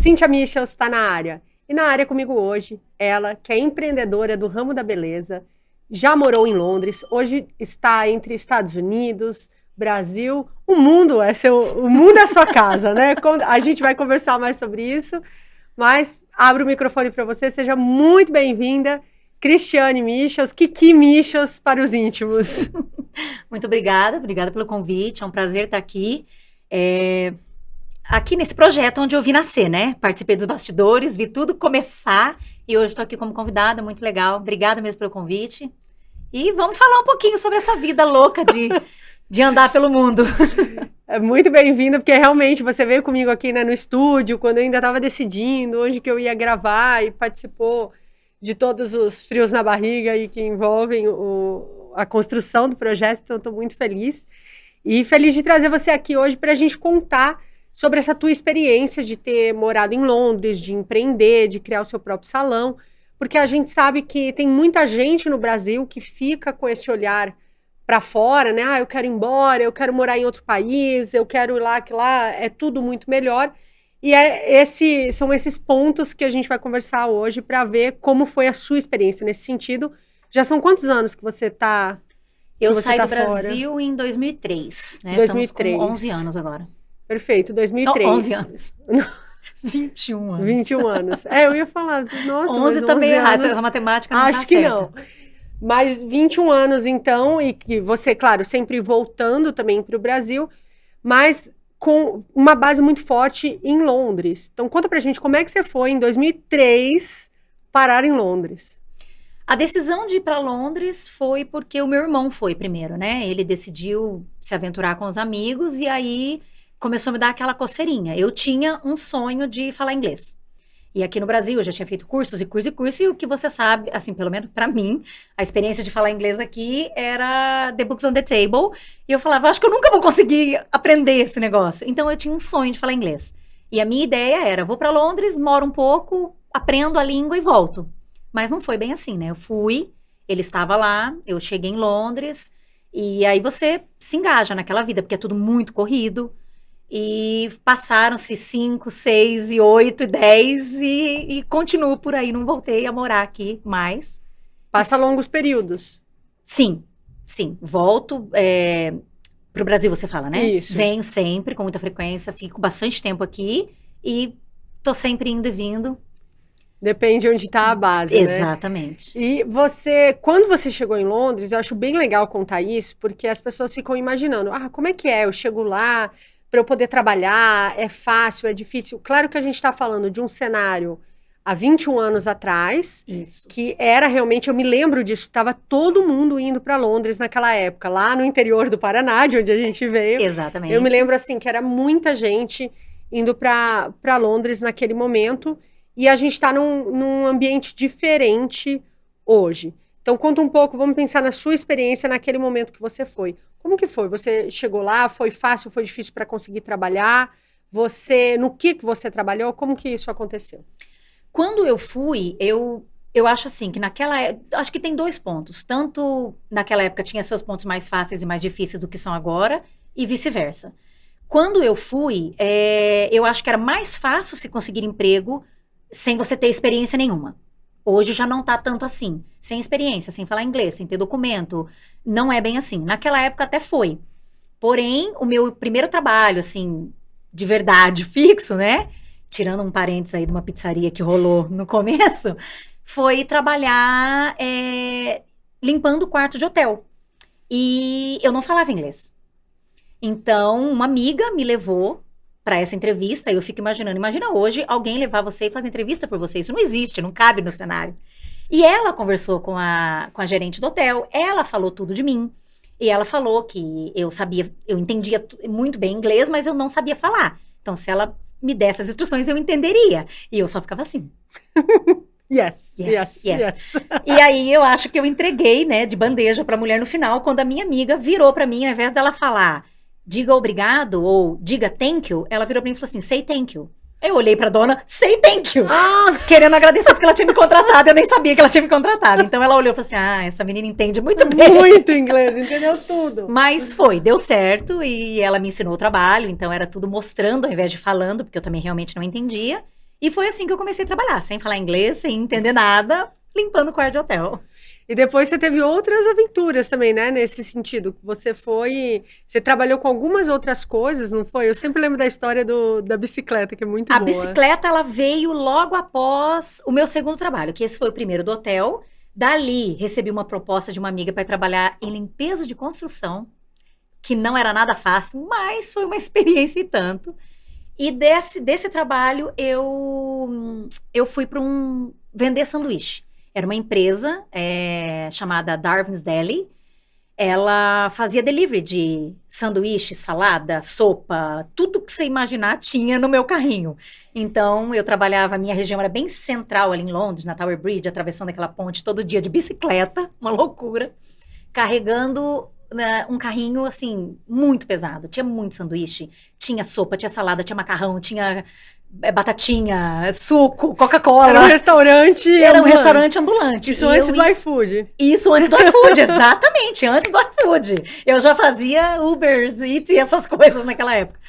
Cíntia Michels está na área. E na área comigo hoje, ela, que é empreendedora do ramo da beleza, já morou em Londres, hoje está entre Estados Unidos, Brasil, o mundo é a sua casa, né? A gente vai conversar mais sobre isso, mas abro o microfone para você, seja muito bem-vinda, Cristiane Michels, Kiki Michels para os íntimos. Muito obrigada pelo convite, é um prazer estar aqui. Aqui nesse projeto onde eu vi nascer, né? Participei dos bastidores, vi tudo começar e hoje estou aqui como convidada, muito legal. Obrigada mesmo pelo convite. E vamos falar um pouquinho sobre essa vida louca de andar pelo mundo. É muito bem-vinda, porque realmente você veio comigo aqui, né, no estúdio, quando eu ainda estava decidindo onde que eu ia gravar e participou de todos os frios na barriga e que envolvem a construção do projeto, então estou muito feliz. E feliz de trazer você aqui hoje para a gente contar sobre essa tua experiência de ter morado em Londres, de empreender, de criar o seu próprio salão, porque a gente sabe que tem muita gente no Brasil que fica com esse olhar para fora, né? Ah, eu quero ir embora, eu quero morar em outro país, eu quero ir lá, que lá é tudo muito melhor. E são esses pontos que a gente vai conversar hoje para ver como foi a sua experiência nesse sentido. Já são quantos anos que você está Eu saí do Brasil em 2003, né? 2003. Estamos com 11 anos agora. Perfeito, 2003. Então, 11 anos. 21 anos. 21 anos. Eu ia falar, nossa, 11 também é errado, essa matemática não acho tá que certa. não. Mas 21 anos, então, e que você, claro, sempre voltando também para o Brasil, mas com uma base muito forte em Londres. Então, conta pra gente como é que você foi em 2003 parar em Londres. A decisão de ir para Londres foi porque o meu irmão foi primeiro, né? Ele decidiu se aventurar com os amigos e aí começou a me dar aquela coceirinha. Eu tinha um sonho de falar inglês. E aqui no Brasil eu já tinha feito cursos e o que você sabe, assim, pelo menos para mim, a experiência de falar inglês aqui era the books on the table. E eu falava, acho que eu nunca vou conseguir aprender esse negócio. Então eu tinha um sonho de falar inglês. E a minha ideia era, vou para Londres, moro um pouco, aprendo a língua e volto. Mas não foi bem assim, né? Eu fui, ele estava lá, eu cheguei em Londres, e aí você se engaja naquela vida, porque é tudo muito corrido. E passaram-se 5, 6, 8, 10 e continuo por aí, não voltei a morar aqui mais. Passa longos períodos. Sim. Volto pro Brasil, você fala, né? Isso. Venho sempre, com muita frequência, fico bastante tempo aqui e tô sempre indo e vindo. Depende onde está a base, Exatamente. Né? E você, quando você chegou em Londres, eu acho bem legal contar isso, porque as pessoas ficam imaginando, como é que é? Eu chego lá para eu poder trabalhar, é fácil, é difícil. Claro que a gente está falando de um cenário há 21 anos atrás, Isso. Que era realmente, eu me lembro disso, estava todo mundo indo para Londres naquela época, lá no interior do Paraná, de onde a gente veio. Exatamente. Eu me lembro assim, que era muita gente indo para Londres naquele momento, e a gente está num ambiente diferente hoje. Então, conta um pouco, vamos pensar na sua experiência naquele momento que você foi. Como que foi? Você chegou lá, foi fácil, foi difícil para conseguir trabalhar? No que você trabalhou? Como que isso aconteceu? Quando eu fui, eu acho assim, que acho que tem 2 pontos. Tanto naquela época tinha seus pontos mais fáceis e mais difíceis do que são agora, e vice-versa. Quando eu fui, eu acho que era mais fácil se conseguir emprego sem você ter experiência nenhuma. Hoje já não tá tanto assim. Sem experiência, sem falar inglês, sem ter documento. Não é bem assim. Naquela época até foi. Porém, o meu primeiro trabalho, assim, de verdade, fixo, né? Tirando um parênteses aí de uma pizzaria que rolou no começo, foi trabalhar limpando o quarto de hotel. E eu não falava inglês. Então, uma amiga me levou para essa entrevista, e eu fico imaginando, imagina hoje alguém levar você e fazer entrevista por você, isso não existe, não cabe no cenário. E ela conversou com a gerente do hotel, ela falou tudo de mim, e ela falou que eu entendia muito bem inglês, mas eu não sabia falar. Então, se ela me desse as instruções, eu entenderia. E eu só ficava assim. Yes. E aí, eu acho que eu entreguei, né, de bandeja pra mulher no final, quando a minha amiga virou pra mim, ao invés dela falar diga obrigado ou diga thank you, ela virou pra mim e falou assim, say thank you. Eu olhei pra dona, say thank you, querendo agradecer porque ela tinha me contratado, eu nem sabia que ela tinha me contratado. Então ela olhou e falou assim, essa menina entende muito bem. Muito inglês, entendeu tudo. Mas deu certo e ela me ensinou o trabalho, então era tudo mostrando ao invés de falando, porque eu também realmente não entendia. E foi assim que eu comecei a trabalhar, sem falar inglês, sem entender nada, limpando o quarto de hotel. E depois você teve outras aventuras também, né? Nesse sentido. Você trabalhou com algumas outras coisas, não foi? Eu sempre lembro da história da bicicleta, que é muito boa. A bicicleta, ela veio logo após o meu segundo trabalho, que esse foi o primeiro do hotel. Dali, recebi uma proposta de uma amiga para trabalhar em limpeza de construção, que não era nada fácil, mas foi uma experiência e tanto. E desse trabalho, eu fui para vender sanduíche. Era uma empresa chamada Darwin's Deli. Ela fazia delivery de sanduíche, salada, sopa, tudo que você imaginar tinha no meu carrinho. Então, eu trabalhava, a minha região era bem central ali em Londres, na Tower Bridge, atravessando aquela ponte todo dia de bicicleta, uma loucura, carregando um carrinho, assim, muito pesado. Tinha muito sanduíche, tinha sopa, tinha salada, tinha macarrão, tinha batatinha, suco, Coca-Cola. Era um restaurante Era um ambulante. Restaurante ambulante. Isso antes do iFood. Isso antes do iFood, exatamente, antes do iFood. Eu já fazia Ubers e essas coisas naquela época.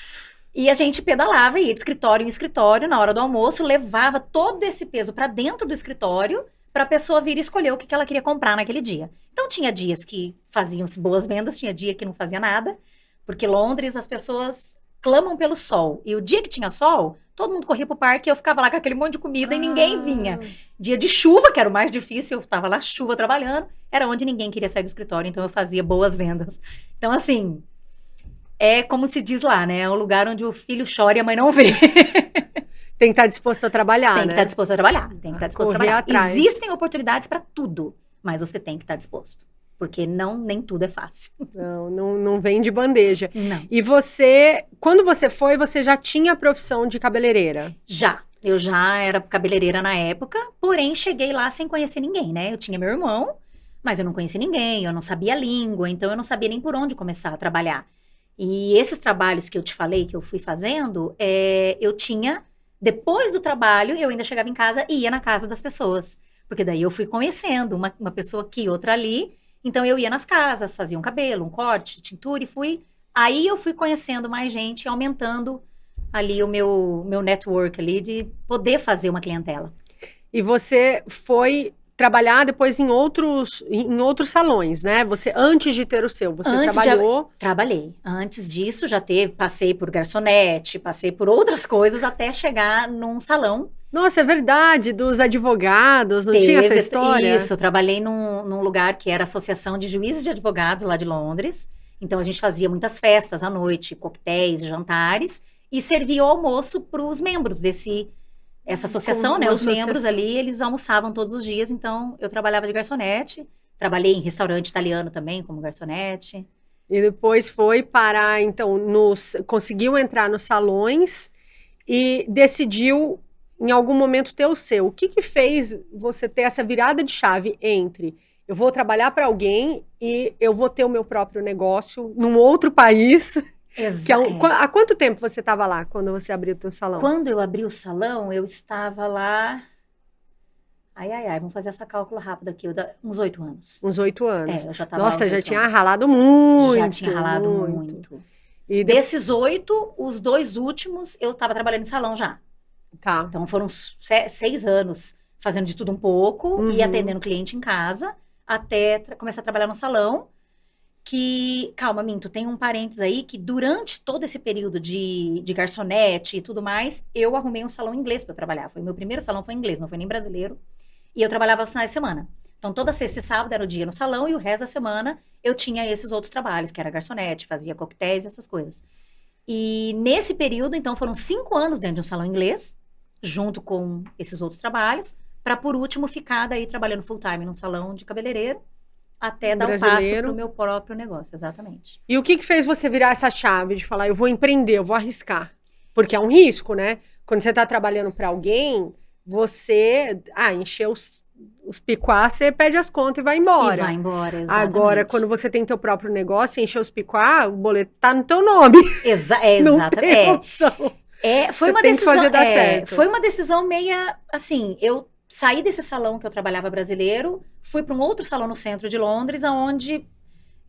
E a gente pedalava, ia de escritório em escritório, na hora do almoço, levava todo esse peso para dentro do escritório, para a pessoa vir e escolher o que ela queria comprar naquele dia. Então, tinha dias que faziam-se boas vendas, tinha dia que não fazia nada, porque Londres, as pessoas clamam pelo sol. E o dia que tinha sol, todo mundo corria pro parque e eu ficava lá com aquele monte de comida e ninguém vinha. Dia de chuva, que era o mais difícil, eu tava lá chuva trabalhando, era onde ninguém queria sair do escritório, então eu fazia boas vendas. Então, assim, é como se diz lá, né? É um lugar onde o filho chora e a mãe não vê. Tem que estar disposto a trabalhar, Tem que estar disposto a trabalhar. Tem que estar disposto a trabalhar. Atrás. Existem oportunidades para tudo, mas você tem que estar disposto. Porque nem tudo é fácil. Não vem de bandeja. Não. E quando você foi, você já tinha a profissão de cabeleireira? Já. Eu já era cabeleireira na época, porém cheguei lá sem conhecer ninguém, né? Eu tinha meu irmão, mas eu não conhecia ninguém, eu não sabia a língua, então eu não sabia nem por onde começar a trabalhar. E esses trabalhos que eu te falei, que eu fui fazendo, eu tinha... Depois do trabalho, eu ainda chegava em casa e ia na casa das pessoas. Porque daí eu fui conhecendo uma pessoa aqui, outra ali. Então, eu ia nas casas, fazia um cabelo, um corte, tintura e fui... Aí, eu fui conhecendo mais gente, aumentando ali o meu network ali de poder fazer uma clientela. E você foi trabalhar depois em outros salões, né? Você, antes de ter o seu, você trabalhou... Trabalhei. Antes disso, passei por garçonete, passei por outras coisas até chegar num salão. Nossa, é verdade, dos advogados, não tinha essa história? Isso, eu trabalhei num lugar que era a Associação de Juízes de Advogados lá de Londres. Então, a gente fazia muitas festas à noite, coquetéis, jantares, e servia o almoço para os membros essa associação, né? Os membros ali, eles almoçavam todos os dias, então eu trabalhava de garçonete, trabalhei em restaurante italiano também, como garçonete. E depois foi parar, então, conseguiu entrar nos salões e decidiu, em algum momento, ter o seu. O que fez você ter essa virada de chave entre eu vou trabalhar para alguém e eu vou ter o meu próprio negócio num outro país? Exato. Há quanto tempo você estava lá, quando você abriu o seu salão? Quando eu abri o salão, eu estava lá... vamos fazer essa cálculo rápido aqui, uns 8 anos. Uns 8 anos. Eu já estava Nossa, já tinha ralado muito. Já tinha ralado muito. E desses 8, os 2 últimos, eu estava trabalhando em salão já. Tá. Então, foram 6 anos fazendo de tudo um pouco e atendendo cliente em casa, até começar a trabalhar no salão. Calma, Minto, tem um parênteses aí que durante todo esse período de garçonete e tudo mais, eu arrumei um salão inglês para eu trabalhar. O meu primeiro salão foi inglês, não foi nem brasileiro. E eu trabalhava aos finais de semana. Então, toda sexta e sábado era o dia no salão e o resto da semana eu tinha esses outros trabalhos, que era garçonete, fazia coquetéis, essas coisas. E nesse período, então, foram 5 anos dentro de um salão inglês, junto com esses outros trabalhos, para, por último, ficar daí trabalhando full time num salão de cabeleireiro, até dar um passo para o meu próprio negócio, exatamente. E o que fez você virar essa chave de falar, eu vou empreender, eu vou arriscar? Porque é um risco, né? Quando você está trabalhando para alguém, você encheu os picuá, você pede as contas e vai embora. E vai embora, exatamente. Agora, quando você tem teu próprio negócio, encher os picuá, o boleto tá no teu nome. Exatamente. Não tem opção. Foi uma decisão, fazer dar certo. Foi uma decisão meia, assim, eu saí desse salão que eu trabalhava brasileiro, fui para um outro salão no centro de Londres, onde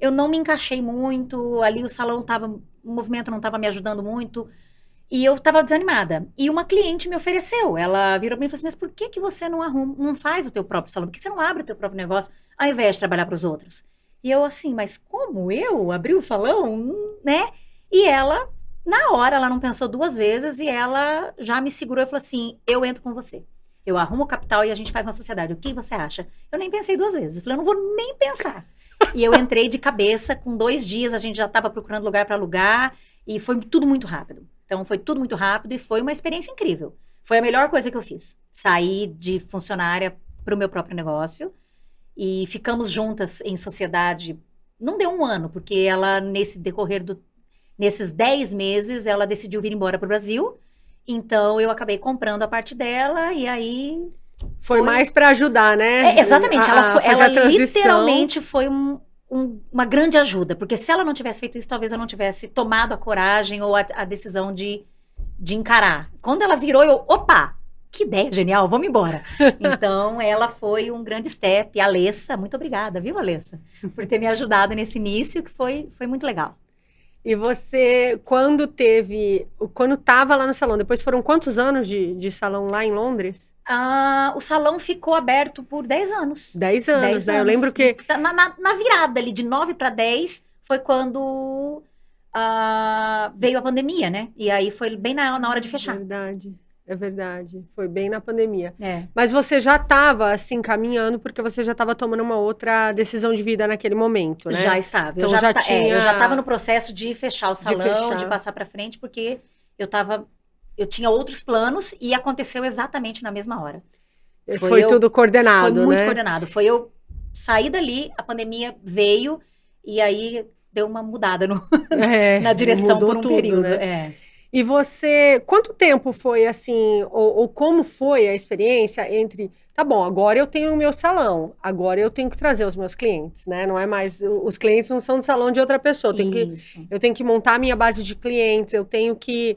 eu não me encaixei muito, ali o movimento não estava me ajudando muito. E eu tava desanimada. E uma cliente me ofereceu. Ela virou pra mim e falou assim, mas por que que você não faz o teu próprio salão? Por que você não abre o teu próprio negócio ao invés de trabalhar para os outros? E eu assim, mas como eu abri o salão? Né? E ela, na hora, ela não pensou duas vezes e ela já me segurou e falou assim, eu entro com você. Eu arrumo o capital e a gente faz uma sociedade. O que você acha? Eu nem pensei duas vezes. Eu falei, eu não vou nem pensar. E eu entrei de cabeça. Com 2 dias, a gente já estava procurando lugar para alugar. E foi tudo muito rápido. Então, foi tudo muito rápido e foi uma experiência incrível. Foi a melhor coisa que eu fiz. Sair de funcionária para o meu próprio negócio. E ficamos juntas em sociedade. Não deu 1 ano, porque ela, nesses 10 meses, ela decidiu vir embora para o Brasil. Então, eu acabei comprando a parte dela e aí... Foi mais para ajudar, né? Exatamente. Ela transição. Literalmente foi uma grande ajuda. Porque se ela não tivesse feito isso, talvez eu não tivesse tomado a coragem ou a decisão de encarar. Quando ela virou, opa! Que ideia genial, vamos embora. Então, ela foi um grande step. E a Alessa, muito obrigada, viu, Alessa? Por ter me ajudado nesse início, que foi muito legal. E você, quando estava lá no salão, depois foram quantos anos de salão lá em Londres? O salão ficou aberto por 10 anos. 10 anos, 10 né? Anos. Eu lembro que... Na virada ali, de 9 para 10, foi quando veio a pandemia, né? E aí foi bem na hora de fechar. É verdade. Foi bem na pandemia. É. Mas você já estava, assim, caminhando, porque você já estava tomando uma outra decisão de vida naquele momento, né? Já estava. Então, eu já estava no processo de fechar o salão, de passar para frente, porque eu tinha outros planos e aconteceu exatamente na mesma hora. Foi tudo coordenado, Foi muito né? coordenado. Foi eu sair dali, a pandemia veio e aí deu uma mudada na direção por um tudo, período. Né? E você, quanto tempo foi assim, ou como foi a experiência entre, tá bom, agora eu tenho o meu salão, agora eu tenho que trazer os meus clientes, né? Não é mais, os clientes não são do salão de outra pessoa, eu tenho que montar a minha base de clientes, eu tenho que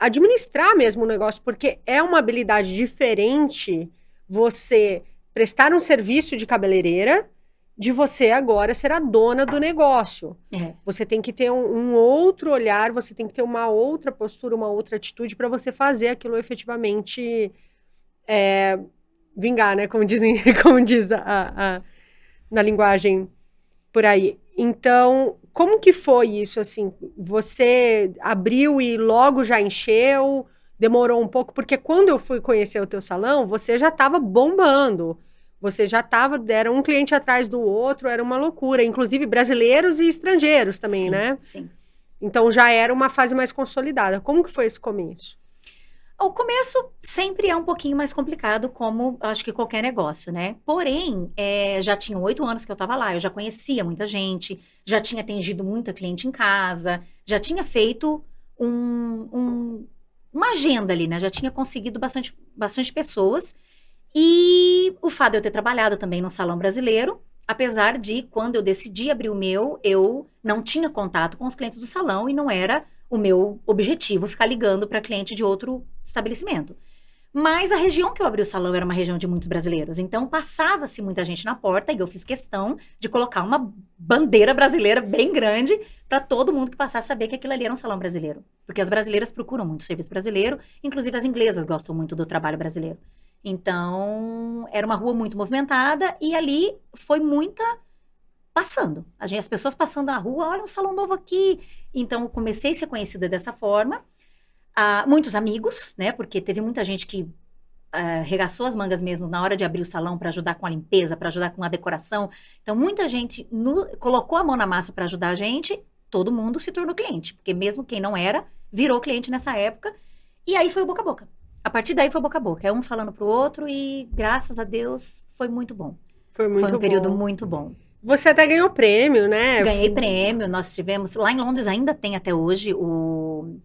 administrar mesmo o negócio, porque é uma habilidade diferente você prestar um serviço de cabeleireira de você agora ser a dona do negócio. Você tem que ter um outro olhar, você tem que ter uma outra postura, uma outra atitude para você fazer aquilo efetivamente vingar, né? Como diz na linguagem por aí. Então, como que foi isso, assim? Você abriu e logo já encheu? Demorou um pouco? Porque quando eu fui conhecer o teu salão, você já estava bombando. Você já era um cliente atrás do outro, era uma loucura. Inclusive brasileiros e estrangeiros também, sim, né? Sim. Então já era uma fase mais consolidada. Como que foi esse começo? O começo sempre é um pouquinho mais complicado, como acho que qualquer negócio, né? Porém, já tinham 8 anos que eu estava lá, eu já conhecia muita gente, já tinha atendido muita cliente em casa, já tinha feito uma agenda ali, né? Já tinha conseguido bastante pessoas. E o fato de eu ter trabalhado também no salão brasileiro, apesar de, quando eu decidi abrir o meu, eu não tinha contato com os clientes do salão e não era o meu objetivo ficar ligando para cliente de outro estabelecimento. Mas a região que eu abri o salão era uma região de muitos brasileiros, então passava-se muita gente na porta e eu fiz questão de colocar uma bandeira brasileira bem grande para todo mundo que passasse saber que aquilo ali era um salão brasileiro. Porque as brasileiras procuram muito serviço brasileiro, inclusive as inglesas gostam muito do trabalho brasileiro. Então, era uma rua muito movimentada e ali foi passando. As pessoas passando na rua, olha um salão novo aqui. Então, eu comecei a ser conhecida dessa forma. Muitos amigos, né? Porque teve muita gente que regaçou as mangas mesmo na hora de abrir o salão para ajudar com a limpeza, para ajudar com a decoração. Então, muita gente colocou a mão na massa para ajudar a gente. Todo mundo se tornou cliente. Porque mesmo quem não era, virou cliente nessa época. E aí foi o boca a boca. A partir daí foi boca a boca. É um falando pro outro e, graças a Deus, foi muito bom. Foi um período muito bom. Você até ganhou prêmio, né? Ganhei prêmio. Nós tivemos... Lá em Londres ainda tem até hoje o...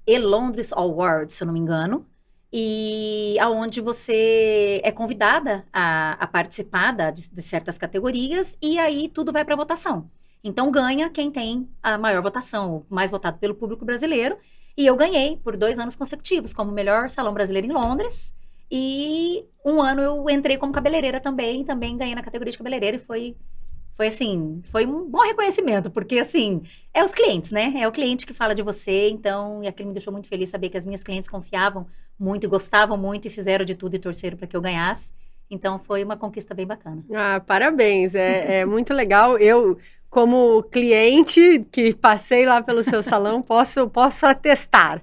E-Londres Awards, se eu não me engano. E aonde você é convidada a participar de certas categorias. E aí tudo vai para votação. Então ganha quem tem a maior votação, o mais votado pelo público brasileiro. E eu ganhei por 2 anos consecutivos como melhor salão brasileiro em Londres. E 1 ano eu entrei como cabeleireira também ganhei na categoria de cabeleireira e foi Foi assim, foi um bom reconhecimento, porque assim, é os clientes, né? É o cliente que fala de você, então, e aquilo me deixou muito feliz saber que as minhas clientes confiavam muito e gostavam muito e fizeram de tudo e torceram para que eu ganhasse. Então, foi uma conquista bem bacana. Ah, parabéns, é muito legal. Eu, como cliente que passei lá pelo seu salão, posso atestar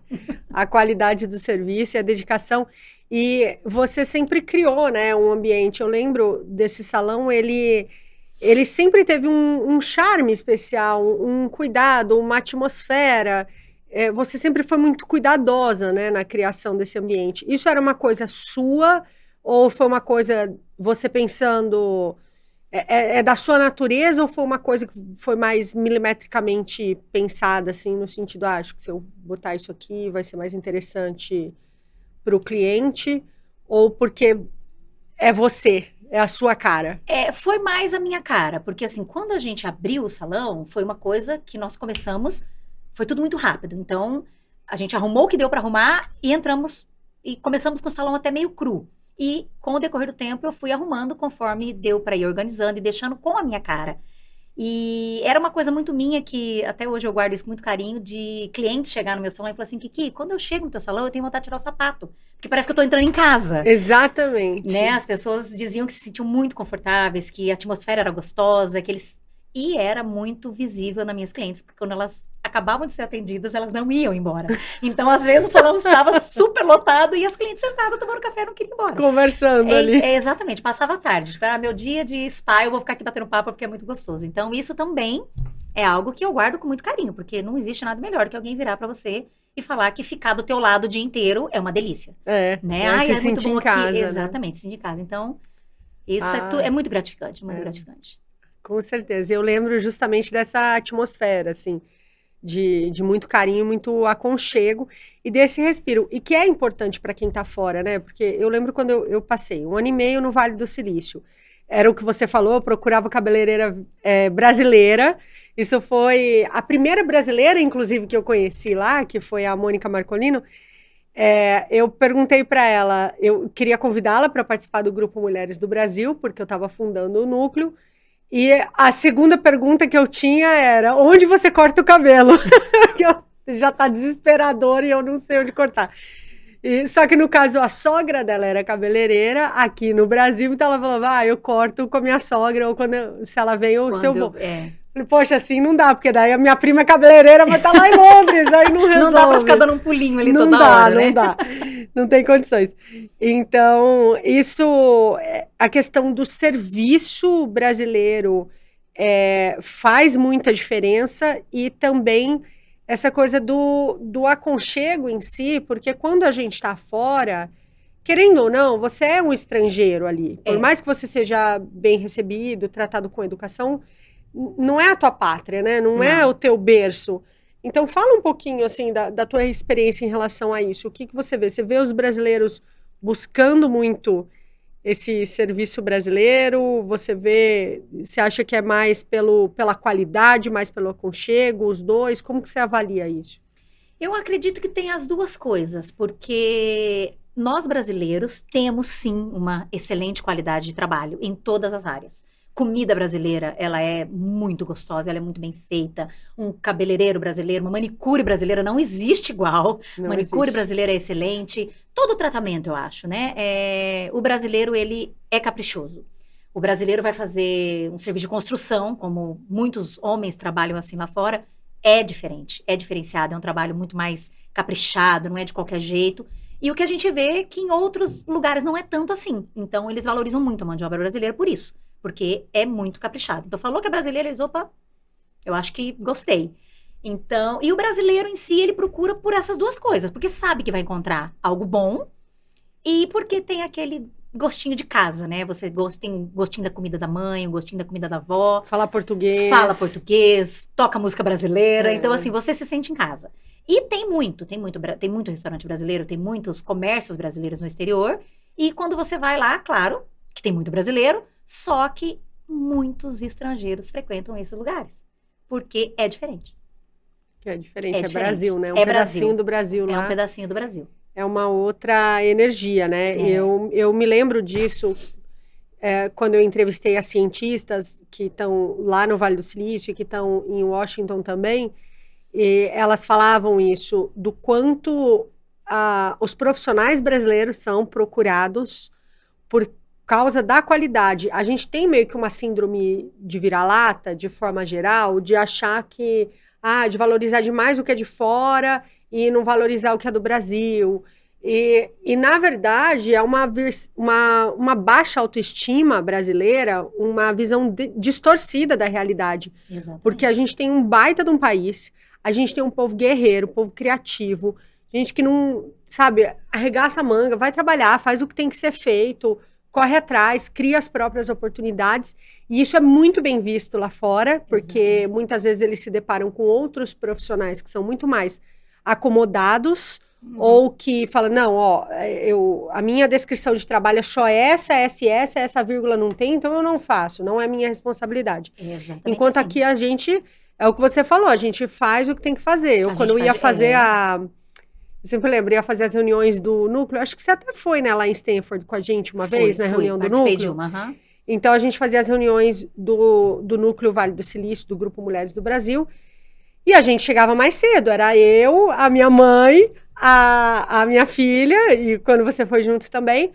a qualidade do serviço e a dedicação. E você sempre criou, né, um ambiente. Eu lembro desse salão, ele sempre teve um charme especial, um cuidado, uma atmosfera. Você sempre foi muito cuidadosa, né, na criação desse ambiente. Isso era uma coisa sua ou foi uma coisa você pensando da sua natureza ou foi uma coisa que foi mais milimetricamente pensada, assim, no sentido, acho que se eu botar isso aqui vai ser mais interessante para o cliente, ou porque é você, é a sua cara? Foi mais a minha cara, porque assim, quando a gente abriu o salão, foi uma coisa que nós começamos, foi tudo muito rápido. Então, a gente arrumou o que deu para arrumar e entramos e começamos com o salão até meio cru. E com o decorrer do tempo, eu fui arrumando conforme deu para ir organizando e deixando com a minha cara. E era uma coisa muito minha que até hoje eu guardo isso com muito carinho, de cliente chegar no meu salão e falar assim, Kiki, quando eu chego no teu salão, eu tenho vontade de tirar o sapato, porque parece que eu tô entrando em casa. Exatamente. Né? As pessoas diziam que se sentiam muito confortáveis, que a atmosfera era gostosa, que eles... E era muito visível nas minhas clientes, porque quando elas acabavam de ser atendidas, elas não iam embora. Então, às vezes, o salão estava super lotado e as clientes sentadas tomando café e não queriam ir embora. Conversando ali. Exatamente, passava a tarde. Tipo, meu dia de spa, eu vou ficar aqui batendo papo porque é muito gostoso. Então, isso também é algo que eu guardo com muito carinho, porque não existe nada melhor que alguém virar pra você e falar que ficar do teu lado o dia inteiro é uma delícia. Né? Se sentir em casa. Aqui. Exatamente, se sentir em casa. Então, isso é muito gratificante, muito gratificante. Com certeza. Eu lembro justamente dessa atmosfera, assim, de muito carinho, muito aconchego e desse respiro. E que é importante para quem está fora, né? Porque eu lembro quando eu passei 1 ano e meio no Vale do Silício. Era o que você falou, eu procurava cabeleireira brasileira. Isso foi a primeira brasileira, inclusive, que eu conheci lá, que foi a Mônica Marcolino. Eu perguntei para ela, eu queria convidá-la para participar do Grupo Mulheres do Brasil, porque eu estava fundando o núcleo. E a segunda pergunta que eu tinha era, onde você corta o cabelo? Já tá desesperador e eu não sei onde cortar. Só que no caso, a sogra dela era cabeleireira aqui no Brasil, então ela falava, eu corto com a minha sogra, ou se ela vem, ou se eu vou. Falei, poxa, assim não dá, porque daí a minha prima cabeleireira vai estar lá em Londres, aí não resolve. Não dá pra ficar dando um pulinho ali toda hora, né? Não dá, não tem condições. Então, a questão do serviço brasileiro faz muita diferença e também essa coisa do aconchego em si, porque quando a gente está fora, querendo ou não, você é um estrangeiro ali. Por mais que você seja bem recebido, tratado com educação, não é a tua pátria, né? Não é o teu berço. Então, fala um pouquinho, assim, da tua experiência em relação a isso. O que você vê? Você vê os brasileiros buscando muito esse serviço brasileiro? Você acha que é mais pela qualidade, mais pelo aconchego, os dois? Como que você avalia isso? Eu acredito que tem as duas coisas, porque nós brasileiros temos, sim, uma excelente qualidade de trabalho em todas as áreas. Comida brasileira, ela é muito gostosa, ela é muito bem feita. Um cabeleireiro brasileiro, uma manicure brasileira não existe igual. Manicure brasileira é excelente. Todo o tratamento, eu acho, né? O brasileiro, ele é caprichoso. O brasileiro vai fazer um serviço de construção, como muitos homens trabalham assim lá fora. É diferente, é diferenciado, é um trabalho muito mais caprichado, não é de qualquer jeito. E o que a gente vê é que em outros lugares não é tanto assim. Então, eles valorizam muito a mão de obra brasileira por isso. Porque é muito caprichado. Então, falou que é brasileiro, eles, opa, eu acho que gostei. Então, e o brasileiro em si, ele procura por essas duas coisas. Porque sabe que vai encontrar algo bom e porque tem aquele gostinho de casa, né? Você tem gostinho da comida da mãe, o gostinho da comida da avó. Fala português. Toca música brasileira. Então, assim, você se sente em casa. E tem muito restaurante brasileiro, tem muitos comércios brasileiros no exterior. E quando você vai lá, claro, que tem muito brasileiro, só que muitos estrangeiros frequentam esses lugares. Porque é diferente. É diferente. Brasil, né? Pedacinho do Brasil lá. É um pedacinho do Brasil. É uma outra energia, né? Eu me lembro disso. quando eu entrevistei as cientistas que estão lá no Vale do Silício e que estão em Washington também, e elas falavam isso, do quanto os profissionais brasileiros são procurados por causa da qualidade. A gente tem meio que uma síndrome de vira-lata, de forma geral, de achar que, de valorizar demais o que é de fora e não valorizar o que é do Brasil. E na verdade, é uma baixa autoestima brasileira, uma visão distorcida da realidade. Exatamente. Porque a gente tem um baita de um país, a gente tem um povo guerreiro, um povo criativo, gente que não, sabe, arregaça a manga, vai trabalhar, faz o que tem que ser feito, corre atrás, cria as próprias oportunidades, e isso é muito bem visto lá fora, porque muitas vezes eles se deparam com outros profissionais que são muito mais acomodados, ou que falam, não, a minha descrição de trabalho é só essa vírgula não tem, então eu não faço, não é minha responsabilidade. Exatamente. Enquanto aqui a gente, é o que você falou, a gente faz o que tem que fazer. Eu, quando eu ia fazer eu sempre lembro, ia fazer as reuniões do núcleo, acho que você até foi, né, lá em Stanford com a gente uma vez, na reunião do núcleo. De uma, Então, a gente fazia as reuniões do núcleo Vale do Silício, do Grupo Mulheres do Brasil, e a gente chegava mais cedo, era eu, a minha mãe, a minha filha, e quando você foi junto também,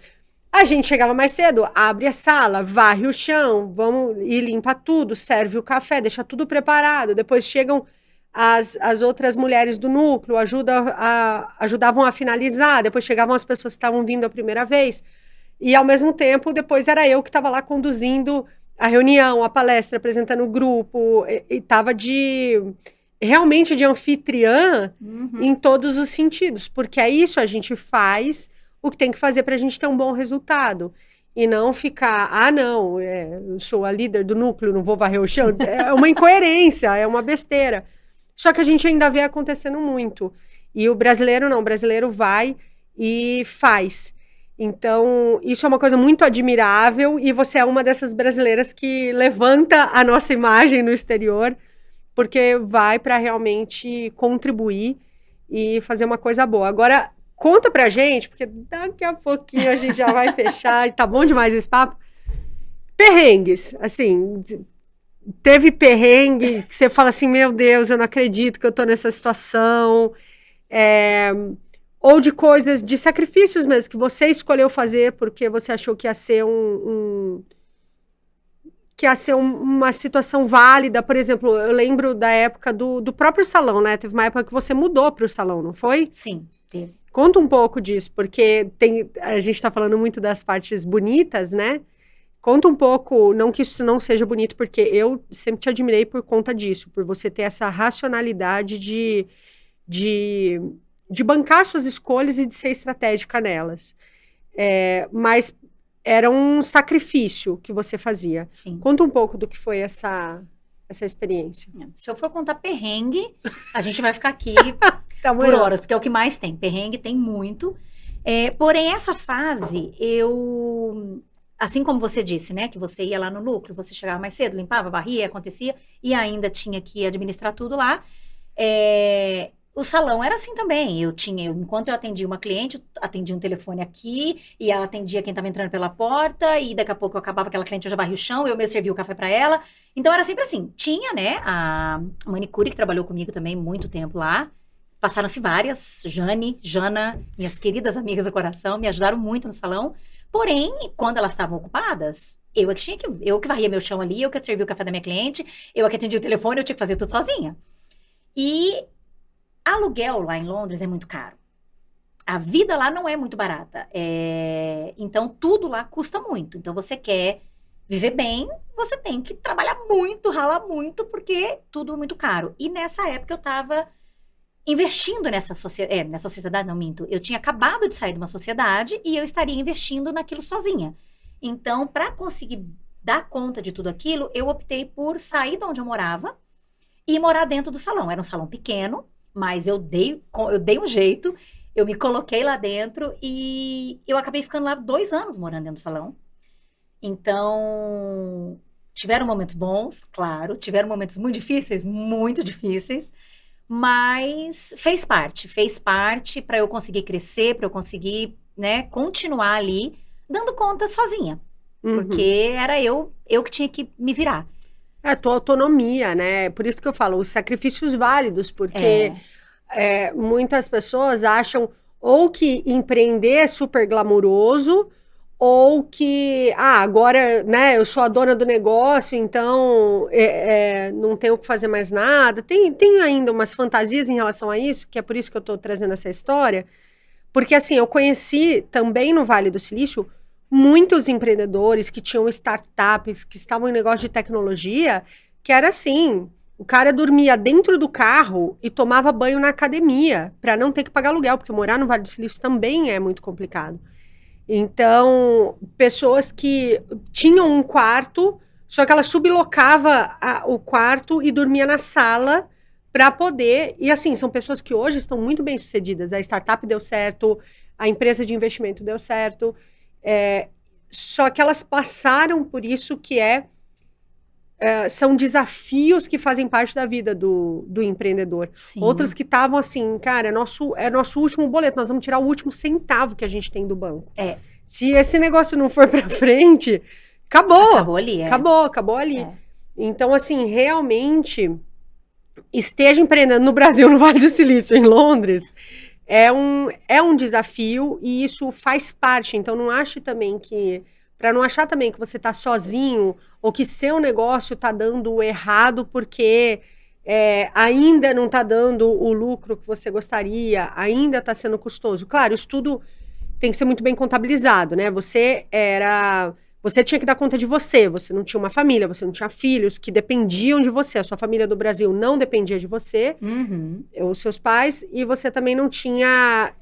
a gente chegava mais cedo, abre a sala, varre o chão, vamos e limpa tudo, serve o café, deixa tudo preparado, depois chegam as outras mulheres do núcleo, ajudavam a finalizar, depois chegavam as pessoas que estavam vindo a primeira vez, e ao mesmo tempo, depois era eu que estava lá conduzindo a reunião, a palestra, apresentando o grupo, e estava realmente de anfitriã em todos os sentidos, porque é isso, a gente faz o que tem que fazer para a gente ter um bom resultado. E não ficar, não, eu sou a líder do núcleo, não vou varrer o chão. É uma incoerência, é uma besteira. Só que a gente ainda vê acontecendo muito. E o brasileiro não, o brasileiro vai e faz. Então, isso é uma coisa muito admirável e você é uma dessas brasileiras que levanta a nossa imagem no exterior, porque vai para realmente contribuir e fazer uma coisa boa. Agora, conta pra gente, porque daqui a pouquinho a gente já vai fechar e tá bom demais esse papo. Perrengues, assim, teve perrengue que você fala assim, meu Deus, eu não acredito que eu tô nessa situação, ou de coisas, de sacrifícios mesmo, que você escolheu fazer porque você achou que ia ser uma situação válida. Por exemplo, eu lembro da época do próprio salão, né? Teve uma época que você mudou para o salão, não foi? Sim, teve. Conta um pouco disso, porque a gente está falando muito das partes bonitas, né? Conta um pouco, não que isso não seja bonito, porque eu sempre te admirei por conta disso, por você ter essa racionalidade de bancar suas escolhas e de ser estratégica nelas. Mas era um sacrifício que você fazia. Sim. Conta um pouco do que foi essa experiência. Se eu for contar perrengue, a gente vai ficar aqui por horas, porque é o que mais tem. Perrengue tem muito. Porém, essa fase, assim como você disse, né, que você ia lá no núcleo, você chegava mais cedo, limpava, varria, acontecia, e ainda tinha que administrar tudo lá. O salão era assim também. Enquanto eu atendia uma cliente, eu atendia um telefone aqui, e ela atendia quem estava entrando pela porta, e daqui a pouco eu acabava aquela cliente, eu já varria o chão, eu mesmo servia o café para ela. Então era sempre assim. Tinha, né, a manicure que trabalhou comigo também muito tempo lá. Passaram-se várias, Jane, Jana, minhas queridas amigas do coração, me ajudaram muito no salão. Porém, quando elas estavam ocupadas, eu que varria meu chão ali, eu que servia o café da minha cliente, eu que atendia o telefone, eu tinha que fazer tudo sozinha. E aluguel lá em Londres é muito caro. A vida lá não é muito barata. Então, tudo lá custa muito. Então, você quer viver bem, você tem que trabalhar muito, ralar muito, porque tudo é muito caro. E nessa época eu estava investindo nessa sociedade, não minto. Eu tinha acabado de sair de uma sociedade e eu estaria investindo naquilo sozinha. Então, para conseguir dar conta de tudo aquilo, eu optei por sair de onde eu morava e morar dentro do salão. Era um salão pequeno, mas eu dei um jeito, eu me coloquei lá dentro e eu acabei ficando lá 2 anos morando dentro do salão. Então, tiveram momentos bons, claro, tiveram momentos muito difíceis, mas fez parte para eu conseguir crescer, para eu conseguir, né, continuar ali, dando conta sozinha. Porque era eu que tinha que me virar. É a tua autonomia, né? Por isso que eu falo, os sacrifícios válidos, porque muitas pessoas acham ou que empreender é super glamuroso, ou que, agora, né, eu sou a dona do negócio, então não tenho que fazer mais nada. Tem ainda umas fantasias em relação a isso, que é por isso que eu tô trazendo essa história, porque assim, eu conheci também no Vale do Silício muitos empreendedores que tinham startups, que estavam em negócio de tecnologia, que era assim, o cara dormia dentro do carro e tomava banho na academia, para não ter que pagar aluguel, porque morar no Vale do Silício também é muito complicado. Então, pessoas que tinham um quarto, só que ela sublocava o quarto e dormia na sala para poder... E assim, são pessoas que hoje estão muito bem sucedidas. A startup deu certo, a empresa de investimento deu certo, só que elas passaram por isso que são desafios que fazem parte da vida do empreendedor. Sim. Outros que estavam assim, cara, é nosso último boleto, nós vamos tirar o último centavo que a gente tem do banco. Se esse negócio não for para frente, acabou. Acabou ali, Acabou ali. Então, assim, realmente, esteja empreendendo no Brasil, no Vale do Silício, em Londres, é um desafio e isso faz parte. Então, não ache também que... Para não achar também que você está sozinho ou que seu negócio está dando errado porque ainda não está dando o lucro que você gostaria, ainda está sendo custoso. Claro, isso tudo tem que ser muito bem contabilizado, né? Você tinha que dar conta de você não tinha uma família, você não tinha filhos que dependiam de você, a sua família do Brasil não dependia de você, os seus pais, e você também não tinha...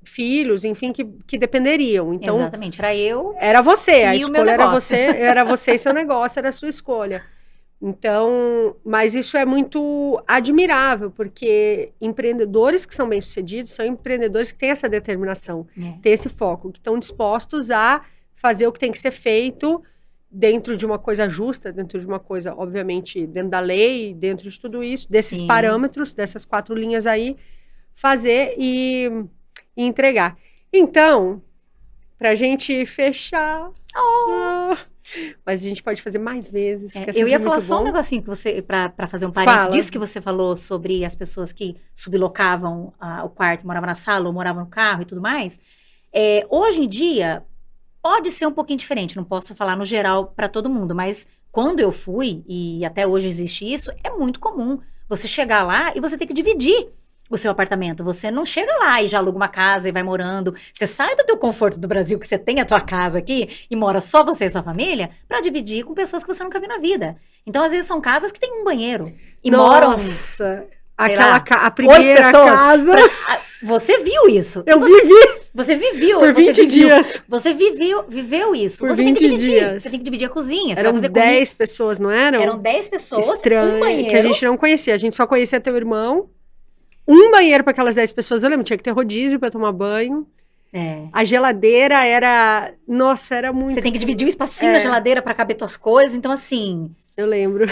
filhos, enfim, que dependeriam. Então, exatamente, era eu. Era você, a escolha era você e seu negócio, era a sua escolha. Então, mas isso é muito admirável, porque empreendedores que são bem-sucedidos são empreendedores que têm essa determinação, têm esse foco, que estão dispostos a fazer o que tem que ser feito dentro de uma coisa justa, dentro de uma coisa, obviamente, dentro da lei, dentro de tudo isso, desses parâmetros, dessas 4 linhas aí, fazer e entregar. Então, pra gente fechar... mas a gente pode fazer mais vezes. Eu ia falar só um negocinho que você, pra fazer um parênteses disso que você falou sobre as pessoas que sublocavam o quarto, moravam na sala ou moravam no carro e tudo mais. Hoje em dia, pode ser um pouquinho diferente, não posso falar no geral pra todo mundo, mas quando eu fui, e até hoje existe isso, é muito comum você chegar lá e você ter que dividir o seu apartamento. Você não chega lá e já aluga uma casa e vai morando. Você sai do teu conforto do Brasil, que você tem a tua casa aqui, e mora só você e sua família, pra dividir com pessoas que você nunca viu na vida. Então, às vezes, são casas que tem um banheiro. E moram... Nossa! A primeira 8 pessoas. casa... Você viu isso. Eu vivi! Você viveu. Por 20 dias. Você viveu isso. Por você 20 tem que dividir. dias. Você tem que dividir a cozinha. Eram 10 pessoas, não eram? Eram 10 pessoas, Estranho, um banheiro. que a gente não conhecia. A gente só conhecia teu irmão. Um banheiro para aquelas 10 pessoas, eu lembro, tinha que ter rodízio para tomar banho. A geladeira era... Nossa, era muito... Você tem que dividir o espacinho na geladeira para caber tuas coisas, então assim... Eu lembro.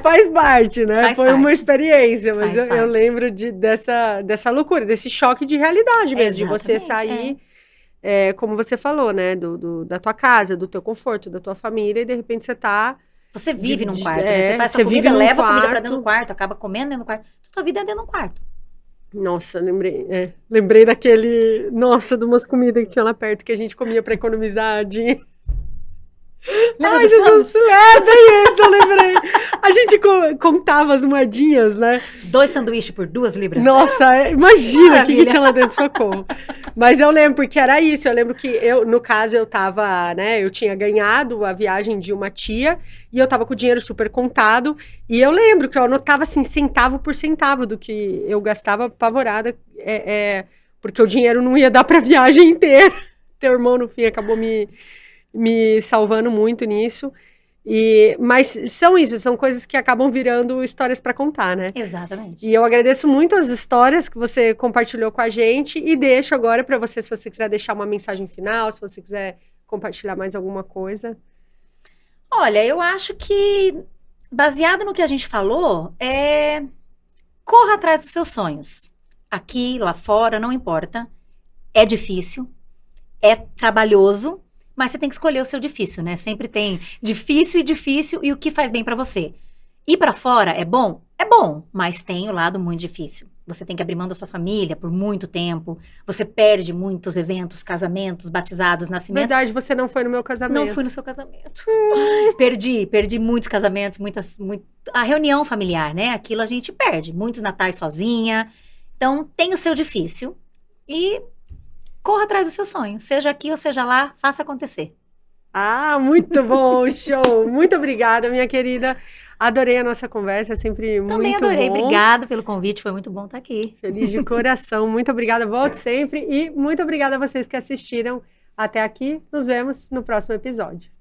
Faz parte, né? Foi uma experiência, mas eu lembro dessa loucura, desse choque de realidade mesmo, de você sair, como você falou, né? Da tua casa, do teu conforto, da tua família, e de repente você tá... Você vive num quarto, né? Você faz a comida, leva a comida pra dentro do quarto, acaba comendo dentro do quarto. Tua vida é dentro do quarto. Nossa, lembrei daquele... Nossa, de umas comidas que tinha lá perto, que a gente comia pra economizar dinheiro. Lembra do Santos? Bem isso, eu lembrei. A gente contava as moedinhas, né? 2 sanduíches por 2 libras. Nossa, imagina o que tinha lá dentro, socorro. Mas eu lembro, porque era isso. Eu lembro que no caso, eu tava, né? Eu tinha ganhado a viagem de uma tia e eu tava com o dinheiro super contado. E eu lembro que eu anotava assim, centavo por centavo do que eu gastava, apavorada. Porque o dinheiro não ia dar pra viagem inteira. Teu irmão, no fim, acabou me salvando muito nisso. Mas são coisas que acabam virando histórias para contar, né? Exatamente. E eu agradeço muito as histórias que você compartilhou com a gente e deixo agora para você, se você quiser deixar uma mensagem final, se você quiser compartilhar mais alguma coisa. Olha, eu acho que, baseado no que a gente falou, corra atrás dos seus sonhos. Aqui, lá fora, não importa. É difícil, é trabalhoso, mas você tem que escolher o seu difícil, né? Sempre tem difícil e o que faz bem pra você. Ir pra fora é bom? É bom, mas tem o lado muito difícil. Você tem que abrir mão da sua família por muito tempo. Você perde muitos eventos, casamentos, batizados, nascimentos. Verdade, você não foi no meu casamento. Não fui no seu casamento. Perdi muitos casamentos, a reunião familiar, né? Aquilo a gente perde. Muitos natais sozinha. Então, tem o seu difícil e corra atrás do seu sonho. Seja aqui ou seja lá, faça acontecer. Ah, muito bom, show. Muito obrigada, minha querida. Adorei a nossa conversa, é sempre Também muito adorei, bom. obrigada pelo convite, foi muito bom estar aqui. Feliz de coração, muito obrigada, volte sempre. E muito obrigada a vocês que assistiram até aqui. Nos vemos no próximo episódio.